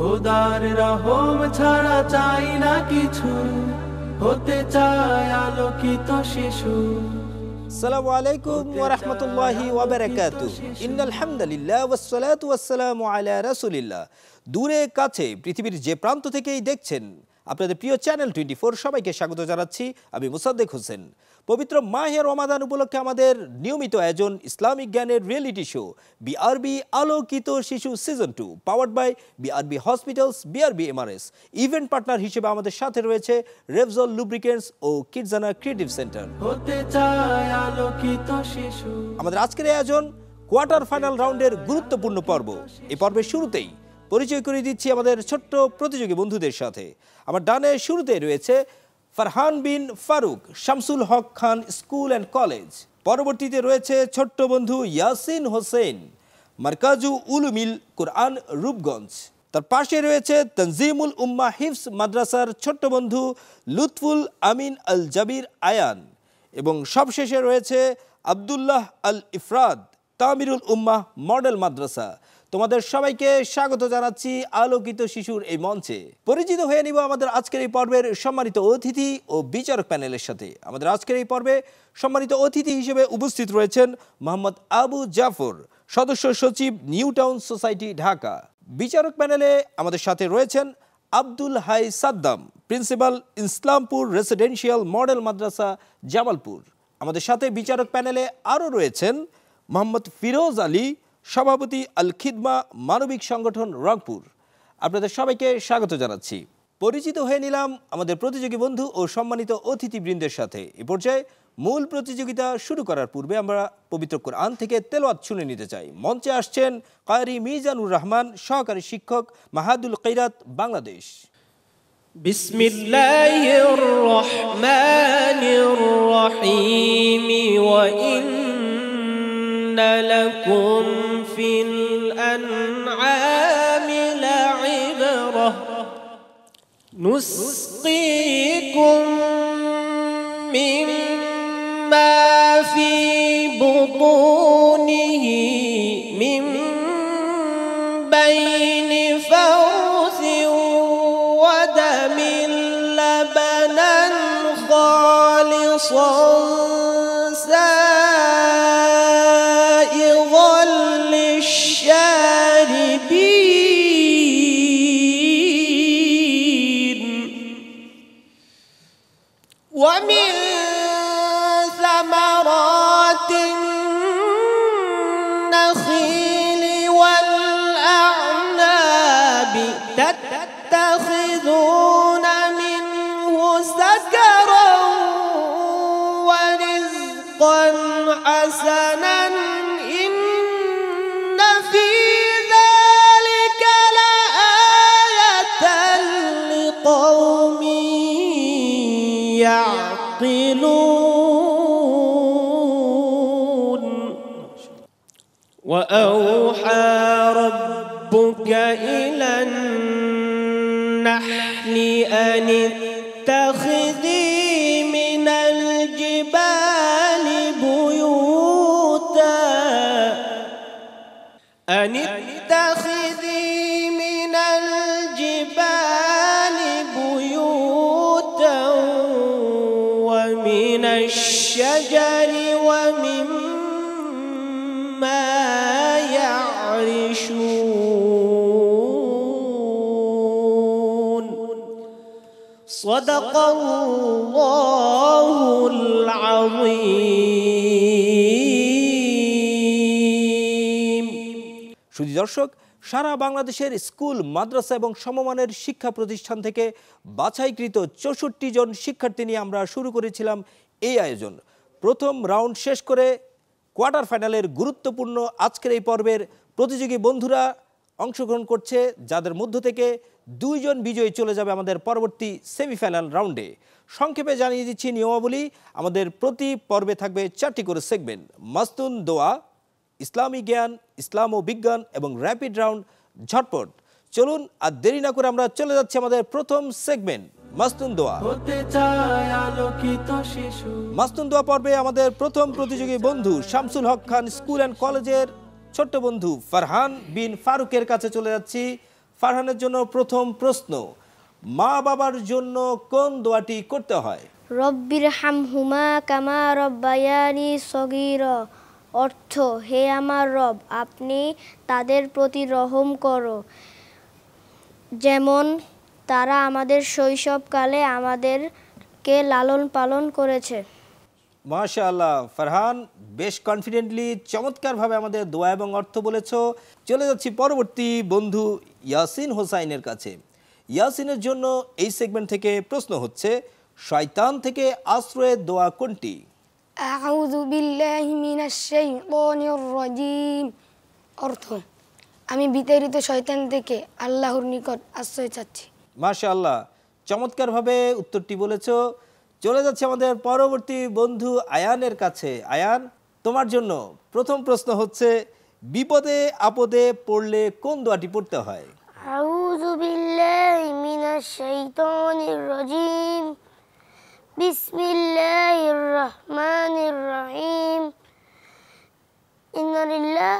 খোদার রহম ছাড়া চাই না কিছু, হতে চায় আলোকিত শিশু। আসসালামু আলাইকুম ওয়া রাহমাতুল্লাহি ওয়া বারাকাতুহু। ইন্নাল হামদুলিল্লাহ ওয়াস সালাতু ওয়াস সালামু আলা রাসূলিল্লাহ। দূরে কাছে পৃথিবীর যে প্রান্ত থেকেই দেখছেন, আপনাদের প্রিয় চ্যানেল 24 সবাইকে স্বাগত জানাচ্ছি। আমি মুসাদ্দেক হোসেন। পবিত্র মাহে রমাদান উপলক্ষে আমাদের নিয়মিত আয়োজন ইসলামিক জ্ঞানের reality show BRB Alokito Shishu season 2, powered by BRB hospitals, BRB MRS. Event partner হিসেবে আমাদের সাথে রয়েছে রেভজল লুব্রিকেন্টস ও কিডজানা ক্রিয়েটিভ সেন্টার। হতে চায় আলোকিত শিশু। আমাদের আজকের আয়োজন কোয়ার্টার ফাইনাল রাউন্ডের গুরুত্বপূর্ণ পর্ব। এই পর্বের শুরুতেই পরিচয় করে দিচ্ছি আমাদের ছোট্ট প্রতিযোগী বন্ধুদের সাথে। আমার ডানে শুরুতে রয়েছে ফারহান বিন ফারুক, শামসুল হক খান স্কুল অ্যান্ড কলেজ। পরবর্তীতে রয়েছে ছোট্ট বন্ধু ইয়াসিন হোসেন, মার্কাজু উলুমিল কোরআন রূপগঞ্জ। তার পাশে রয়েছে তনজিমুল উম্মাহ হিফজ মাদ্রাসার ছোট্ট বন্ধু লুৎফুল আমিন আল জাবির আয়ান। এবং সবশেষে রয়েছে আব্দুল্লাহ আল ইফরাদ, তামিরুল উম্মাহ মডেল মাদ্রাসা। তোমাদের সবাইকে স্বাগত জানাচ্ছি আলোকিত শিশুর এই মঞ্চে। পরিচিত হয়ে নিব আমাদের আজকের এই পর্বের সম্মানিত অতিথি ও বিচারক প্যানেলের সাথে। আমাদের আজকের এই পর্বে সম্মানিত অতিথি হিসেবে উপস্থিত রয়েছেন মোহাম্মদ আবু জাফর, সদস্য সচিব নিউ টাউন সোসাইটি, ঢাকা। বিচারক প্যানেলে আমাদের সাথে রয়েছেন Abdul Hai Saddam, principal Islampur residential model Madrasa, Jamalpur. আমাদের সাথে বিচারক প্যানেলে আরও রয়েছেন মোহাম্মদ ফিরোজ আলী, সভাপতি আল খিদমা মানবিক সংগঠন, রংপুর। আপনাদের সবাইকে স্বাগত জানাচ্ছি। পরিচিত হয়ে নিলাম আমাদের প্রতিযোগী বন্ধু ও সম্মানিত অতিথিবৃন্দের সাথে। এ পর্যায়ে মূল প্রতিযোগিতা শুরু করার পূর্বে আমরা পবিত্র কোরআন থেকে তেলাওয়াত শুনে নিতে চাই। মঞ্চে আসছেন কারি মিজানুর রহমান, সহকারী শিক্ষক, মাহাদুল কিরাত, বাংলাদেশ। বিসমিল্লাহির রহমানির রহিম ওয়া ইন্না লাকুম ফিল আনআমি লা'iবরাহ নুসকিকুম মিম্মা ফি বুতুনিহি মিন বাইনি ফারসিন ওয়া দামিন লাবানান খালিসান সাইগাল লিশ-শারিবিন ওয়া মিন সামারাতিন নাখিলি ওয়াল আ'নাবি তাত্তাখিযুনা মিনহু সাকারান ওয়া রিজকান হাসানান ইন্না ফি যালিকা লাআয়াতান লিকওমিন يعقلون وأوحى ربك إلى النحل أن اتخذي من الجبال بيوتا من الجبال بيوتا ومن الشجر ومما يعرشون صدق الله العظيم। সুধী দর্শক, সারা বাংলাদেশের স্কুল, মাদ্রাসা এবং সমমানের শিক্ষা প্রতিষ্ঠান থেকে বাছাইকৃত 64 জন শিক্ষার্থী নিয়ে আমরা শুরু করেছিলাম এই আয়োজন। প্রথম রাউন্ড শেষ করে কোয়ার্টার ফাইনালের গুরুত্বপূর্ণ আজকের এই পর্বের প্রতিযোগী বন্ধুরা অংশগ্রহণ করছে, যাদের মধ্য থেকে 2 জন বিজয়ী চলে যাবে আমাদের পরবর্তী সেমিফাইনাল রাউন্ডে। সংক্ষেপে জানিয়ে দিচ্ছি নিয়মাবলী। আমাদের প্রতি পর্বে থাকবে 4টি করে সেগমেন্ট: মাস্তুন দোয়া, ইসলামী জ্ঞান, ইসলাম ও বিজ্ঞান এবং র্যাপিড রাউন্ড, ঝটপট। চলুন আর দেরি না করে আমরা চলে যাচ্ছি আমাদের প্রথম সেগমেন্ট, মাস্তুন দোয়া। মাস্তুন দোয়া পর্বে আমাদের প্রথম প্রতিযোগী বন্ধু শামসুল হক খান স্কুল অ্যান্ড কলেজের ছোট্ট বন্ধু ফারহান বিন ফারুকের কাছে চলে যাচ্ছি। ফারহানের জন্য প্রথম প্রশ্ন, মা বাবার জন্য কোন দোয়াটি করতে হয়? রব্বির হামহুমা কামা রব্বায়ানি সগীরা, অর্থ হে আমার রব, আপনি তাদের প্রতি রহম করো যেমন তারা আমাদের শৈশবকালে আমাদেরকে লালন পালন করেছে। মাশাআল্লাহ ফারহান, বেশ কনফিডেন্টলি চমৎকারভাবে আমাদের দোয়া এবং অর্থ বলেছো। চলে যাচ্ছি পরবর্তী বন্ধু ইয়াসিন হোসাইনের কাছে। ইয়াসিনের জন্য এই সেগমেন্ট থেকে প্রশ্ন হচ্ছে, শয়তান থেকে আশ্রয়ের দোয়া কোনটি? আউযু বিল্লাহি মিনাশ শাইতানির রাজিম, অর্থ আমি বিতাড়িত শয়তান থেকে আল্লাহর নিকট আশ্রয় চাচ্ছি। মাশাআল্লাহ, চমৎকারভাবে উত্তরটি বলেছো। চলে যাচ্ছে আমাদের পরবর্তী বন্ধু আয়ানের কাছে। আয়ান, তোমার জন্য প্রথম প্রশ্ন হচ্ছে, বিপদে আপদে পড়লে কোন দোয়াটি পড়তে হয়? আউযু বিল্লাহি মিনাশ শাইতানির রাজিম, বিসমিল্লাহির রহমানির রহিম, ইন্না লিল্লাহ,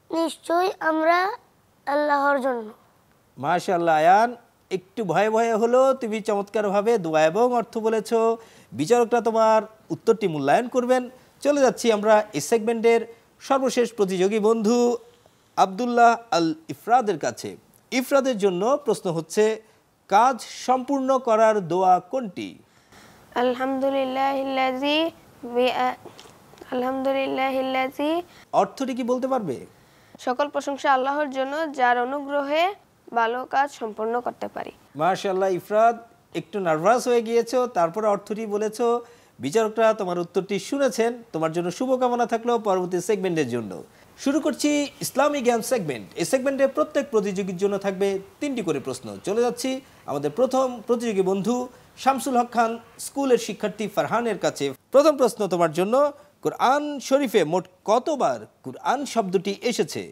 নিশ্চয় আমরা আল্লাহর জন্য। মাশাআল্লাহ আয়ান, একটু ভয়ে ভয়ে হলো, তুমি চমৎকারভাবে দোয়া এবং অর্থ বলেছো। বিচারকরা তোমার উত্তরটি মূল্যায়ন করবেন। চলে যাচ্ছি আমরা এই সেগমেন্টের সর্বশেষ প্রতিযোগী বন্ধু আব্দুল্লাহ আল ইফরাদের কাছে। ইফরাদের জন্য প্রশ্ন হচ্ছে, কাজ সম্পূর্ণ করার দোয়া কোনটি? আলহামদুলিল্লাহিল্লাযী, অর্থটি কি বলতে পারবে? সকল প্রশংসা আল্লাহর জন্য, যার অনুগ্রহে ভালো কাজ সম্পন্ন করতে পারি। মাশাআল্লাহ ইফরাদ, একটু নার্ভাস হয়ে গিয়েছো, তারপরে অর্থটি বলেছো। বিচারকরা তোমার উত্তরটি শুনেছেন। তোমার জন্য শুভকামনা থাকলো পরবর্তী সেগমেন্টের জন্য। শুরু করছি ইসলামী জ্ঞান সেগমেন্ট। এই সেগমেন্টে প্রত্যেক প্রতিযোগীর জন্য থাকবে 3টি করে প্রশ্ন। চলে যাচ্ছি আমাদের প্রথম প্রতিযোগী বন্ধু শামসুল হক খান স্কুলের শিক্ষার্থী ফারহানের কাছে। প্রথম প্রশ্ন তোমার জন্য, কোরআন শরীফে মোট কতবার কোরআন শব্দটি এসেছে?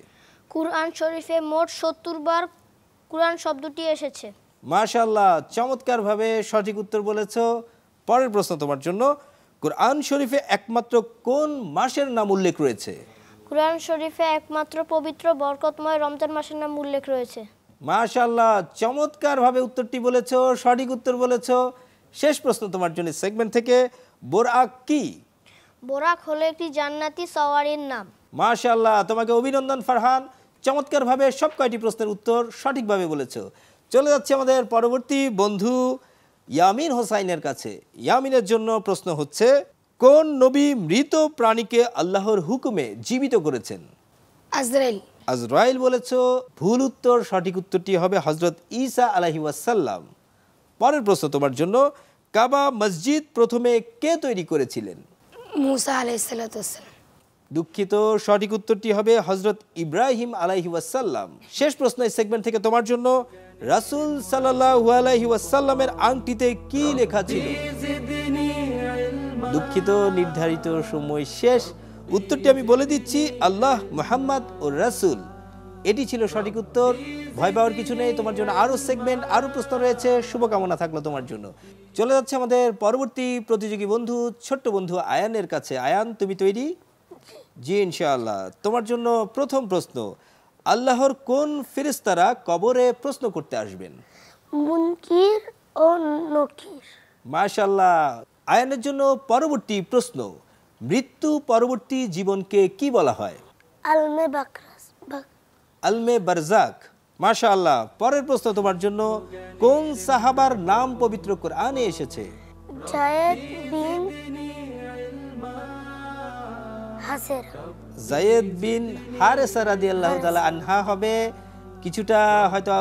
কুরআন শরীফে মোট 70 বার কুরআন শব্দটি এসেছে। মাশাআল্লাহ, চমৎকারভাবে সঠিক উত্তর বলেছো। পরের প্রশ্ন তোমার জন্য, কোরআন শরীফে একমাত্র কোন মাসের নাম উল্লেখ রয়েছে? কুরআন শরীফে একমাত্র পবিত্র বরকতময় রমজান মাসের নাম উল্লেখ রয়েছে। মাশাআল্লাহ, চমৎকারভাবে উত্তরটি বলেছো, সঠিক উত্তর বলেছো। শেষ প্রশ্ন তোমার জন্য সেগমেন্ট থেকে, বোরাক কি? বোরাক হলো একটি জান্নাতি সওয়ারির নাম। মাশাআল্লাহ, তোমাকে অভিনন্দন ফারহান, চমৎকারভাবে সব কয়টি প্রশ্নের উত্তর সঠিকভাবে বলেছো। চলে যাচ্ছে আমাদের পরবর্তী বন্ধু ইয়ামিন হোসাইনের কাছে। ইয়ামিনের জন্য প্রশ্ন হচ্ছে, কোন নবী মৃত প্রাণীকে আল্লাহর হুকুমে জীবিত করেছেন? আজরাইল। আজরাইল বলেছো, ভুল উত্তর। সঠিক উত্তরটি হবে হযরত ঈসা আলাইহিস সালাম। পরের প্রশ্ন তোমার জন্য, কাবা মসজিদ প্রথমে কে তৈরি করেছিলেন? মুসা আলাইহিস সালাতু ওয়াসসালাম। দুঃখিত, সঠিক উত্তরটি হবে হযরত ইব্রাহিম আলাইহিস সালাম। শেষ প্রশ্ন এই সেগমেন্ট থেকে তোমার জন্য, রাসূল সাল্লাল্লাহু আলাইহি ওয়াসাল্লামের আংটিতে কি লেখা ছিল? দুঃখিত, নির্ধারিত সময় শেষ। উত্তরটি আমি বলে দিচ্ছি, আল্লাহ, মুহাম্মদ ও রাসূল। এটি ছিল সঠিক উত্তর। ভয় পাওয়ার কিছু নেই, তোমার জন্য আরো সেগমেন্ট, আরো প্রশ্ন রয়েছে। শুভকামনা থাকলো তোমার জন্য। চলে যাচ্ছে আমাদের পরবর্তী প্রতিযোগী বন্ধু ছোট্ট বন্ধু আয়ানের কাছে। আয়ান, তুমি তৈরি? জি ইনশাআল্লাহ। তোমার জন্য প্রথম প্রশ্ন, আল্লাহর কোন ফেরেশতারা কবরে প্রশ্ন করতে আসবেন? মুনকির ও নকির। মাশাআল্লাহ। আয়ানের জন্য পরবর্তী প্রশ্ন, মৃত্যু পরবর্তী জীবনকে কি বলা হয়? আলমে বাকরাস। আলমে বারজাক। মাশাআল্লাহ। পরের প্রশ্ন তোমার জন্য, কোন সাহাবার নাম পবিত্র কোরআনে এসেছে? জায়েদ বিন হাসের। জায়েদ বিন হারেসা রাদিয়াল্লাহু তাআলা আনহা হবে। কিছুটা হয়তো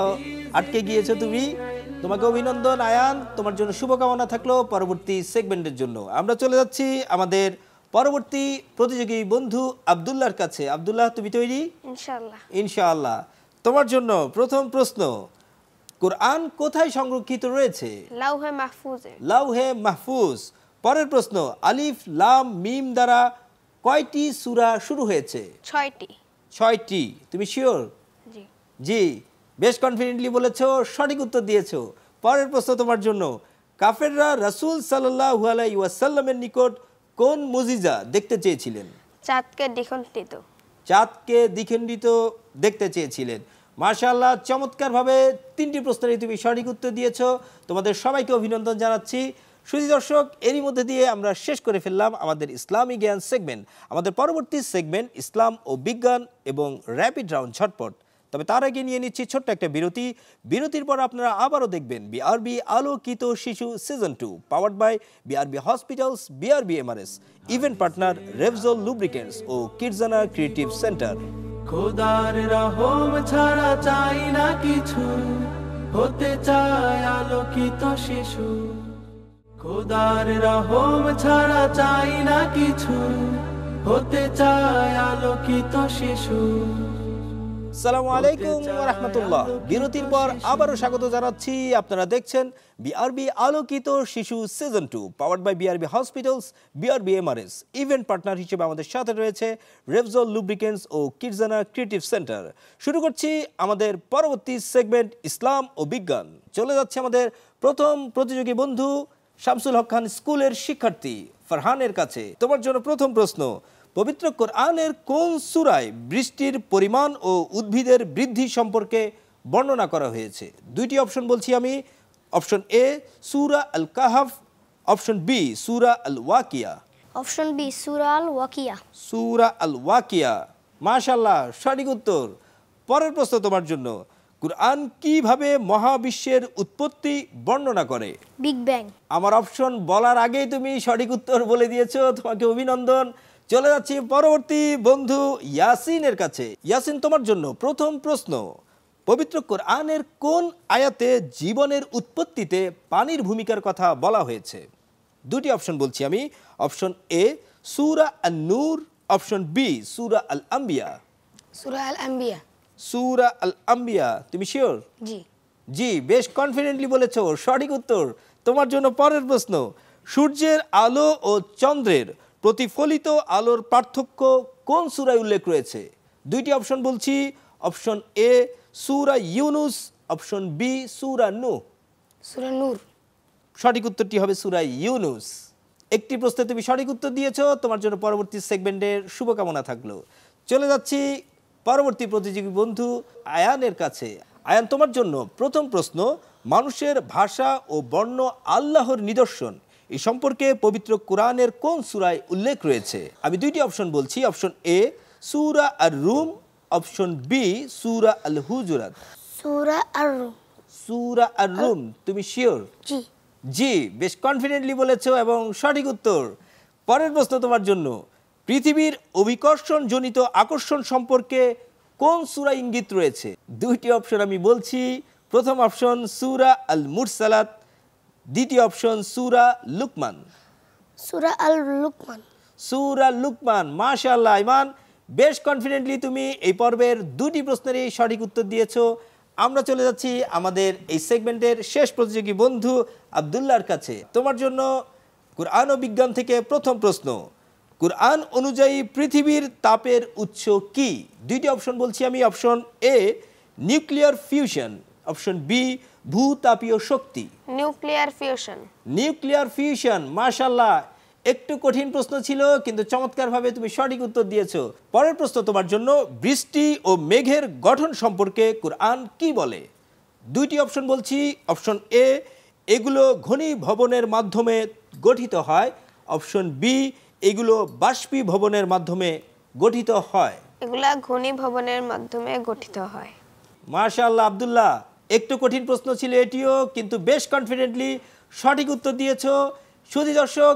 আটকে গিয়েছো তুমি। তোমাকে অভিনন্দন আয়ান, তোমার জন্য শুভকামনা থাকলো পরবর্তী সেগমেন্টের জন্য। আমরা চলে যাচ্ছি আমাদের পরবর্তী প্রতিযোগী বন্ধু আব্দুল্লাহর কাছে। আব্দুল্লাহ, তুমি তৈরি? ইনশাআল্লাহ। ইনশাআল্লাহ। তোমার জন্য প্রথম প্রশ্ন, কোরআন কোথায় সংরক্ষিত রয়েছে? লাউহে মাহফুজে। লাউহে মাহফুজ। পরের প্রশ্ন, আলিফ লাম মিম দ্বারা কয়টি সূরা শুরু হয়েছে? 6টি। 6টি। তুমি শিওর? জি। জি, বেশ কনফিডেন্টলি বলেছো, সঠিক উত্তর দিয়েছো। পরের প্রশ্ন তোমার জন্য, কাফেররা রাসূল সাল্লাল্লাহু আলাইহি ওয়াসাল্লামের নিকট কোন মুজিজা দেখতে চেয়েছিলেন? চাঁদকে দ্বিখণ্ডিত। চাঁদকে দ্বিখণ্ডিত দেখতে চেয়েছিলেন। মাশাআল্লাহ, চমৎকারভাবে 3টি প্রশ্নের তুমি সঠিক উত্তর দিয়েছো। তোমাদের সবাইকে অভিনন্দন জানাচ্ছি। সুধী দর্শক, এরই মধ্যে দিয়ে আমরা শেষ করে ফেললাম আমাদের ইসলামী জ্ঞান সেগমেন্ট। আমাদের পরবর্তী সেগমেন্ট ইসলাম ও বিজ্ঞান এবং র্যাপিড রাউন্ড ঝটপট। তবে তার আগে নিয়ে নিচ্ছি ছোট্ট একটা বিরতি। বিরতির পর আপনারা আবারও দেখবেন BRB Alokito Shishu season 2 powered by BRB hospitals, BRB MRS, event partner রেভজল লুব্রিকেন্টস ও কিডজানা ক্রিয়েটিভ সেন্টার। খোদার রহম ছাড়া চাই না কিছু, হতে চায় আলোকিত শিশু। খোদার রহম ছাড়া চাই না কিছু, হতে চায় আলোকিত শিশু। আসসালামু আলাইকুম ওয়া রাহমাতুল্লাহ। বিরতির পর আবারও স্বাগত জানাচ্ছি। আপনারা দেখছেন BRB Alokito Shishu season 2 powered by BRB hospitals, BRB MRS, event partner হিসেবে আমাদের সাথে রয়েছে রেভজল লুব্রিকেন্টস ও কিডজানা ক্রিয়েটিভ সেন্টার। শুরু করছি আমাদের পরবর্তী সেগমেন্ট ইসলাম ও বিজ্ঞান। চলে যাচ্ছে আমাদের প্রথম প্রতিযোগী বন্ধু শামসুল হক খান স্কুলের শিক্ষার্থী ফারহানের কাছে। তোমার জন্য প্রথম প্রশ্ন, পবিত্র কোরআনের কোন সূরায় বৃষ্টির পরিমাণ ও উদ্ভিদের বৃদ্ধি সম্পর্কে বর্ণনা করা হয়েছে? 2টি অপশন বলছি আমি। অপশন এ সূরা আল কাহাফ, অপশন বি সূরা আল ওয়াকিয়া। অপশন বি সূরা আল ওয়াকিয়া। সূরা আল ওয়াকিয়া, মাশাআল্লাহ, সঠিক উত্তর। পরের প্রশ্ন তোমার জন্য, কুরআন কিভাবে মহাবিশ্বের উৎপত্তি বর্ণনা করে? Big bang. আমার অপশন বলার আগেই তুমি সঠিক উত্তর বলে দিয়েছো, তোমাকে অভিনন্দন। চলে যাচ্ছি পরবর্তী বন্ধু ইয়াসিনের কাছে। ইয়াসিন, তোমার জন্য প্রথম প্রশ্ন, পবিত্র কোরআনের কোন আয়াতে জীবনের উৎপত্তিতে পানির ভূমিকার কথা বলা হয়েছে? 2টি অপশন বলছি আমি। অপশন এ সূরা আন-নূর, অপশন বি সূরা আল আম্বিয়া। সূরা আল আম্বিয়া। সূরা আল আম্বিয়া, তুমি শিওর? জি। জি, বেশ কনফিডেন্টলি বলেছো, সঠিক উত্তর। তোমার জন্য পরের প্রশ্ন, সূর্যের আলো ও চন্দ্রের প্রতিফলিত আলোর পার্থক্য কোন সূরায় উল্লেখ রয়েছে? 2টি অপশন বলছি। অপশন এ সূরা ইউনুস, অপশন বি সূরা নূহ। সূরা নূর। সঠিক উত্তরটি হবে সূরা ইউনুস। একটি প্রশ্নে তুমি সঠিক উত্তর দিয়েছো, তোমার জন্য পরবর্তী সেগমেন্টের শুভকামনা থাকলো। চলে যাচ্ছি পরবর্তী প্রতিযোগী বন্ধু আয়ানের কাছে। আয়ান, তোমার জন্য প্রথম প্রশ্ন, মানুষের ভাষা ও বর্ণ আল্লাহর নিদর্শন এই সম্পর্কে পবিত্র কোরআনের কোন সূরায় উল্লেখ রয়েছে? আমি 2টি অপশন বলছি। অপশন এ সূরা আর-রুম, অপশন বি সূরা আল হুজুরাত। সূরা আর-রুম। সূরা আর-রুম, তুমি শিওর? জি। জি, বেশ কনফিডেন্টলি বলেছো এবং সঠিক উত্তর। পরের প্রশ্ন তোমার জন্য, পৃথিবীর অভিকর্ষণ জনিত আকর্ষণ সম্পর্কে কোন সূরা ইঙ্গিত রয়েছে? 2টি অপশন আমি বলছি। প্রথম অপশন সূরা আল মুরসালাত, দ্বিতীয় অপশন সূরা লুকমান। সূরা আল লুকমান। সূরা লুকমান, মাশাআল্লাহ ইমান, বেশ কনফিডেন্টলি তুমি এই পর্বের 2টি প্রশ্নেরই সঠিক উত্তর দিয়েছো। আমরা চলে যাচ্ছি আমাদের এই সেগমেন্টের শেষ প্রতিযোগী বন্ধু আব্দুল্লাহর কাছে। তোমার জন্য কুরআন ও বিজ্ঞান থেকে প্রথম প্রশ্ন, কুরআন অনুযায়ী পৃথিবীর তাপের উৎস কি? 2টি অপশন বলছি আমি। Option A nuclear fusion, option B ভূতাপীয় শক্তি। Nuclear fusion. নিউক্লিয়ার ফিউশন, মাশাআল্লাহ, একটু কঠিন প্রশ্ন ছিল কিন্তু চমৎকারভাবে তুমি সঠিক উত্তর দিয়েছো। পরের প্রশ্ন তোমার জন্য, বৃষ্টি ও মেঘের গঠন সম্পর্কে কোরআন কি বলে? 2টি অপশন বলছি। অপশন এ এগুলো ঘনীভবনের মাধ্যমে গঠিত হয়, অপশন বি এগুলো বাষ্পীভবনের মাধ্যমে গঠিত হয়। এগুলা ঘনীভবনের মাধ্যমে গঠিত হয়। মাশাআল্লাহ আব্দুল্লাহ, একটু কঠিন প্রশ্ন ছিল এটিও, কিন্তু বেশ কনফিডেন্টলি সঠিক উত্তর দিয়েছো। সুধী দর্শক,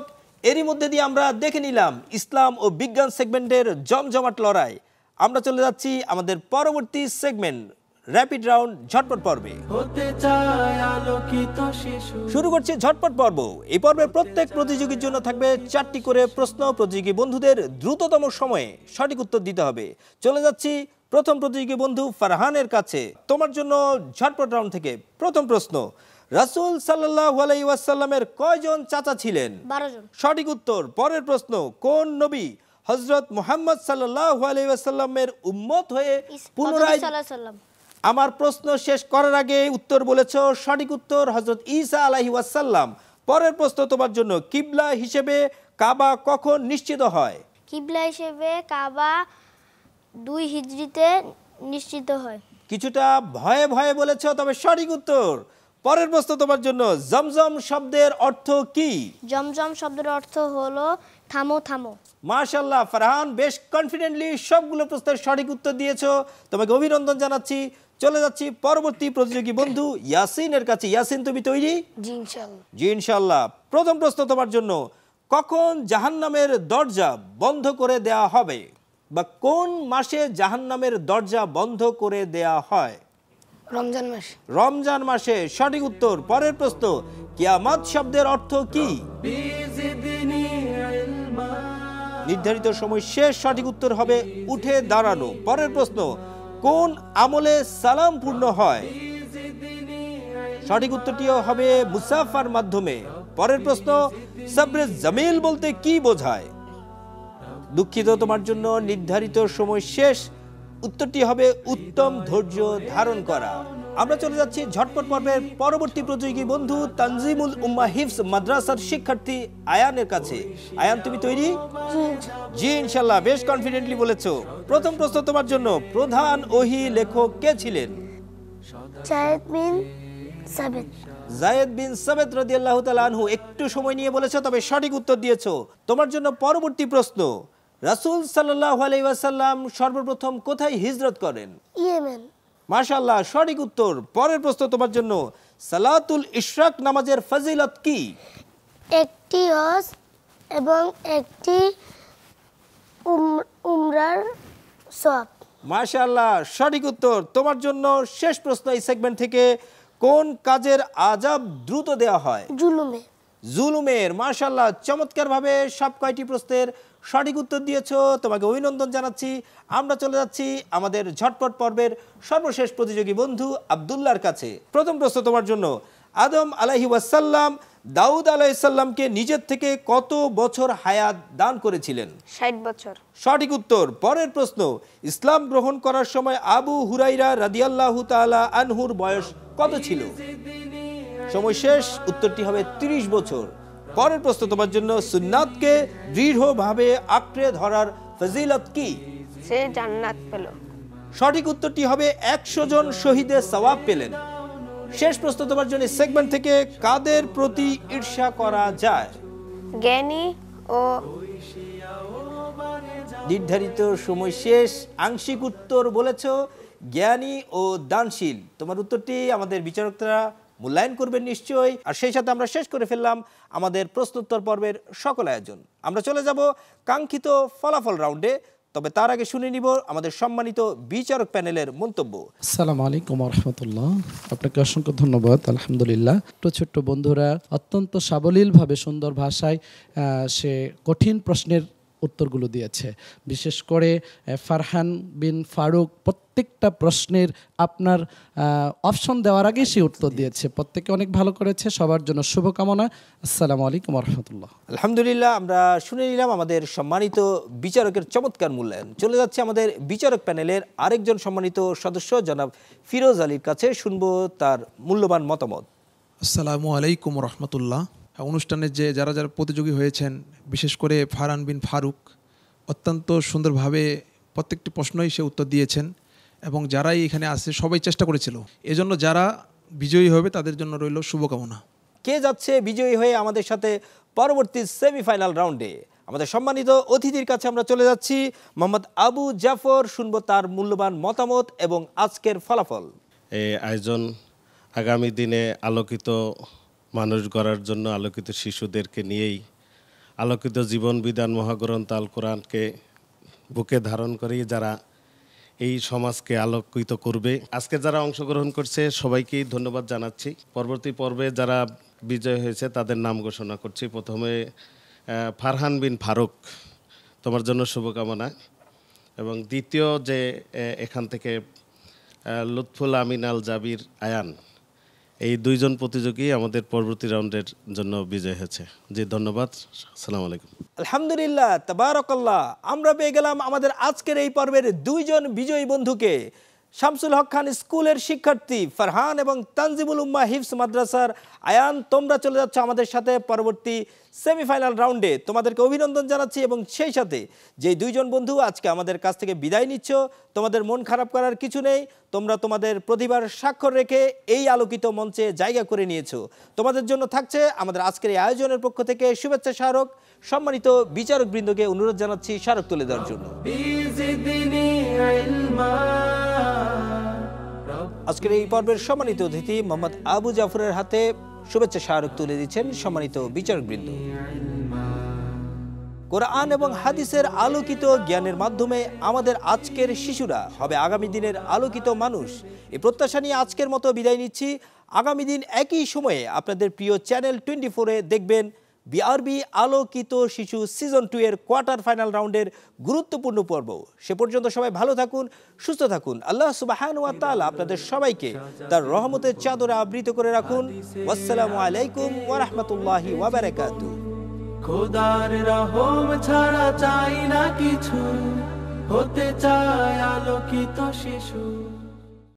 এরই মধ্যে দিয়ে আমরা দেখে নিলাম ইসলাম ও বিজ্ঞান সেগমেন্টের জমজমাট লড়াই। আমরা চলে যাচ্ছি আমাদের পরবর্তী সেগমেন্ট র্যাপিড রাউন্ড ঝটপট পর্বে। হতে চায় আলোকিত শিশু। শুরু করছি ঝটপট পর্ব। এই পর্বে প্রত্যেক প্রতিযোগীর জন্য থাকবে 4টি করে প্রশ্ন। প্রতিযোগী বন্ধুদের দ্রুততম সময়ে সঠিক উত্তর দিতে হবে। চলে যাচ্ছি প্রথম প্রতিযোগী বন্ধু ফারহানের কাছে। তোমার জন্য ঝটপট রাউন্ড থেকে প্রথম প্রশ্ন, রাসূল সাল্লাল্লাহু আলাইহি ওয়াসাল্লামের কয়জন চাচা ছিলেন? 12 জন। সঠিক উত্তর। পরের প্রশ্ন, কোন নবী হযরত মুহাম্মদ সাল্লাল্লাহু আলাইহি ওয়াসাল্লামের উম্মত হয়ে পুনরায়? সাল্লাল্লাহু আলাইহি ওয়াসাল্লাম। আমার প্রশ্ন শেষ করার আগে উত্তর বলেছো, সঠিক উত্তর হযরত ঈসা আলাইহিস সালাম। পরের প্রশ্ন তোমার জন্য, কিবলা হিসেবে কাবা কখন নিশ্চিত হয়? কিবলা হিসেবে কাবা 2 হিজরিতে নিশ্চিত হয়। কিছুটা ভয়ে ভয়ে বলেছ, তবে সঠিক উত্তর। পরের প্রশ্ন তোমার জন্য, জমজম শব্দের অর্থ কি? জমজম শব্দের অর্থ হলো থামো থামো। মাশাআল্লাহ, ফারহান বেশ কনফিডেন্টলি সবগুলো প্রশ্নের সঠিক উত্তর দিয়েছো, তোমাকে অভিনন্দন জানাচ্ছি। চলে যাচ্ছি পরবর্তী প্রতিযোগী বন্ধু ইয়াসিনের কাছে। ইয়াসিন, তুমি তৈরি? জি ইনশাআল্লাহ। জি ইনশাআল্লাহ। প্রথম প্রশ্ন তোমার জন্য, কখন জাহান্নামের দরজা বন্ধ করে দেয়া হবে, বা কোন মাসে জাহান্নামের দরজা বন্ধ করে দেয়া হয়? রমজান মাস। রমজান মাসে, সঠিক উত্তর। পরের প্রশ্ন, কিয়ামত শব্দের অর্থ কি? বিজিদনি ইলমা নির্ধারিত সময় শেষ, সঠিক উত্তর হবে উঠে দাঁড়ানো। পরের প্রশ্ন, কোন আমলে সালাম পূর্ণ হয়? সঠিক উত্তরটিও হবে মুসাফার মাধ্যমে। পরের প্রশ্ন, সবরে জামিল বলতে কি বোঝায়? দুঃখিত, তোমার জন্য নির্ধারিত সময় শেষ, উত্তরটি হবে উত্তম ধৈর্য ধারণ করা। আমরা চলে যাচ্ছি ঝটপট পর্বের পরবর্তী প্রতিযোগী বন্ধু তানজিমুল উম্মাহ হিফজ মাদ্রাসার শিক্ষার্থী আয়ানের কাছে। আয়ান, তুমি তৈরি? জি ইনশাআল্লাহ, বেশ কনফিডেন্টলি বলেছো। প্রথম প্রশ্ন তোমার জন্য, প্রধান ওহী লেখক কে ছিলেন? জায়েদ বিন সাবিত। জায়েদ বিন সাবিত রাদিয়াল্লাহু তাআলা আনহু। একটু সময় নিয়ে বলেছো, তবে সঠিক উত্তর দিয়েছো। তোমার জন্য পরবর্তী প্রশ্ন, রাসূল সাল্লাল্লাহু আলাইহি ওয়াসাল্লাম সর্বপ্রথম কোথায় হিজরত করেন? ইয়েমেন। মাশাআল্লাহ, সঠিক উত্তর। পরের প্রশ্ন তোমার জন্য, সালাতুল ইশরাক নামাজের ফজিলত কি? একটি হজ এবং একটি উমরার সওয়াব। মাশাআল্লাহ, সঠিক উত্তর। তোমার জন্য শেষ প্রশ্ন এই সেগমেন্ট থেকে, কোন কাজের আযাব দ্রুত দেওয়া হয়? জুলুমে। জুলুমের। মাশাআল্লাহ, চমৎকারভাবে সব কয়টি প্রশ্নের সঠিক উত্তর দিয়েছো, তোমাকে অভিনন্দন জানাচ্ছি। আমরা চলে যাচ্ছি আমাদের ঝটপট পর্বের সর্বশেষ প্রতিযোগী বন্ধু আব্দুল্লাহর কাছে। প্রথম প্রশ্ন তোমার জন্য, আদম আলাইহি ওয়াসাল্লাম দাউদ আলাইহিস সালামকে নিজের থেকে কত বছর হায়াত দান করেছিলেন? 60 বছর। সঠিক উত্তর। পরের প্রশ্ন, ইসলাম গ্রহণ করার সময় আবু হুরাইরা রাদিয়াল্লাহু তাআলা আনহুর বয়স কত ছিল? সময় শেষ, উত্তরটি হবে 30 বছর। পরের প্রশ্ন তোমার জন্য, সুন্নাতকে দৃঢ়ভাবে আঁকড়ে ধরার ফজিলত কি? সে জান্নাত পেল। সঠিক উত্তরটি হবে 100 জন শহীদের সওয়াব পেলেন। শেষ প্রশ্ন তোমার জন্য সেগমেন্ট থেকে, কাদের প্রতি ঈর্ষা করা যায়? জ্ঞানী ও নির্ধারিত সময় শেষ, আংশিক উত্তর বলেছ জ্ঞানী ও দানশীল। তোমার উত্তরটি আমাদের বিচারকরা মূল্যায়ন করবেন নিশ্চয়ই। আর সেই সাথে আমরা শেষ করে ফেললাম আমাদের প্রশ্নোত্তর পর্বের সকল আয়োজন। আমরা চলে যাব কাঙ্ক্ষিত ফলাফল রাউন্ডে, তবে তার আগে শুনে নিব আমাদের সম্মানিত বিচারক প্যানেলের মন্তব্য। আসসালামু আলাইকুম রহমতুল্লাহ, আপনাকে অসংখ্য ধন্যবাদ। আলহামদুলিল্লাহ, ছোট্ট বন্ধুরা অত্যন্ত সাবলীলভাবে সুন্দর ভাষায় সে কঠিন প্রশ্নের উত্তরগুলো দিয়েছে। বিশেষ করে ফারহান বিন ফারুক প্রত্যেকটা প্রশ্নের আপনার অপশন দেওয়ার আগেই সে উত্তর দিয়েছে। প্রত্যেকে অনেক ভালো করেছে, সবার জন্য শুভকামনা। আসসালামু আলাইকুম রহমতুল্লাহ। আলহামদুলিল্লাহ, আমরা শুনে নিলাম আমাদের সম্মানিত বিচারকের চমৎকার মূল্যায়ন। চলে যাচ্ছে আমাদের বিচারক প্যানেলের আরেকজন সম্মানিত সদস্য জনাব ফিরোজ আলীর কাছে, শুনবো তার মূল্যবান মতামত। আসসালামু আলাইকুম রহমতুল্লাহ। অনুষ্ঠানে যে যারা যারা প্রতিযোগী হয়েছেন, বিশেষ করে ফারহান বিন ফারুক অত্যন্ত সুন্দরভাবে প্রত্যেকটি প্রশ্নই সে উত্তর দিয়েছেন, এবং যারাই এখানে আসে সবাই চেষ্টা করেছিল। এজন্য যারা বিজয়ী হবে তাদের জন্য রইল শুভকামনা। কে যাচ্ছে বিজয়ী হয়ে আমাদের সাথে পরবর্তী সেমিফাইনাল রাউন্ডে? আমাদের সম্মানিত অতিথির কাছে আমরা চলে যাচ্ছি, মোহাম্মদ আবু জাফর, শুনবো তার মূল্যবান মতামত এবং আজকের ফলাফল। এই আয়োজন আগামী দিনে আলোকিত মানুষ গড়ার জন্য, আলোকিত শিশুদেরকে নিয়েই, আলোকিত জীবন বিধান মহাগ্রন্থ আল কোরআনকে বুকে ধারণ করে যারা এই সমাজকে আলোকিত করবে। আজকে যারা অংশগ্রহণ করছে সবাইকেই ধন্যবাদ জানাচ্ছি। পরবর্তী পর্বে যারা বিজয় হয়েছে তাদের নাম ঘোষণা করছি। প্রথমে ফারহান বিন ফারুক, তোমার জন্য শুভকামনা। এবং দ্বিতীয় যে এখান থেকে লুৎফুল আমিন আল জাবির আয়ান, এই দুইজন প্রতিযোগী আমাদের পরবর্তী রাউন্ডের জন্য বিজয় হয়েছে। জি ধন্যবাদ, আসসালামু আলাইকুম। আলহামদুলিল্লাহ, তাবারাকাল্লাহ, আমরা পেয়ে গেলাম আমাদের আজকের এই পর্বের দুইজন বিজয়ী বন্ধুকে। শামসুল হক খান স্কুলের শিক্ষার্থী ফারহান এবং তানজিমুল উম্মাহ হিফজ মাদ্রাসার আয়ান, তোমরা চলে যাচ্ছ আমাদের সাথে পরবর্তী সেমিফাইনাল রাউন্ডে। তোমাদেরকে অভিনন্দন জানাচ্ছি এবং সেই সাথে যে দুইজন বন্ধু আজকে আমাদের কাছ থেকে বিদায় নিচ্ছ, তোমাদের মন খারাপ করার কিছু নেই। তোমরা তোমাদের প্রতিভার স্বাক্ষর রেখে এই আলোকিত মঞ্চে জায়গা করে নিয়েছো। তোমাদের জন্য থাকছে আমাদের আজকের এই আয়োজনের পক্ষ থেকে শুভেচ্ছা স্মারক। সম্মানিত বিচারক বৃন্দকে অনুরোধ জানাচ্ছি স্মারক তুলে দেওয়ার জন্য। আজকের এই পর্বের সম্মানিত অতিথি মোহাম্মদ আবু জাফরের হাতে শুভেচ্ছা স্মারক তুলে দিচ্ছেন সম্মানিত বিচারক বৃন্দ। কোরআন এবং হাদিসের আলোকিত জ্ঞানের মাধ্যমে আমাদের আজকের শিশুরা হবে আগামী দিনের আলোকিত মানুষ। এই প্রত্যাশা নিয়ে আজকের মতো বিদায় নিচ্ছি। আগামী দিন একই সময়ে আপনাদের প্রিয় চ্যানেল 24-এ দেখবেন বিআরবি আলোকিত শিশু সিজন 2 এর কোয়ার্টার ফাইনাল রাউন্ডের গুরুত্বপূর্ণ পর্ব। সে পর্যন্ত সবাই ভালো থাকুন, সুস্থ থাকুন। আল্লাহ সুবহানাহু ওয়া তাআলা আপনাদের সবাইকে তার রহমতের চাদরে আবৃত করে রাখুন। আসসালামু আলাইকুম ওয়া রাহমাতুল্লাহি ওয়া বারাকাতুহু। খোদার রহম ছাড়া চাই না কিছু, হতে চায় আলোকিত শিশু।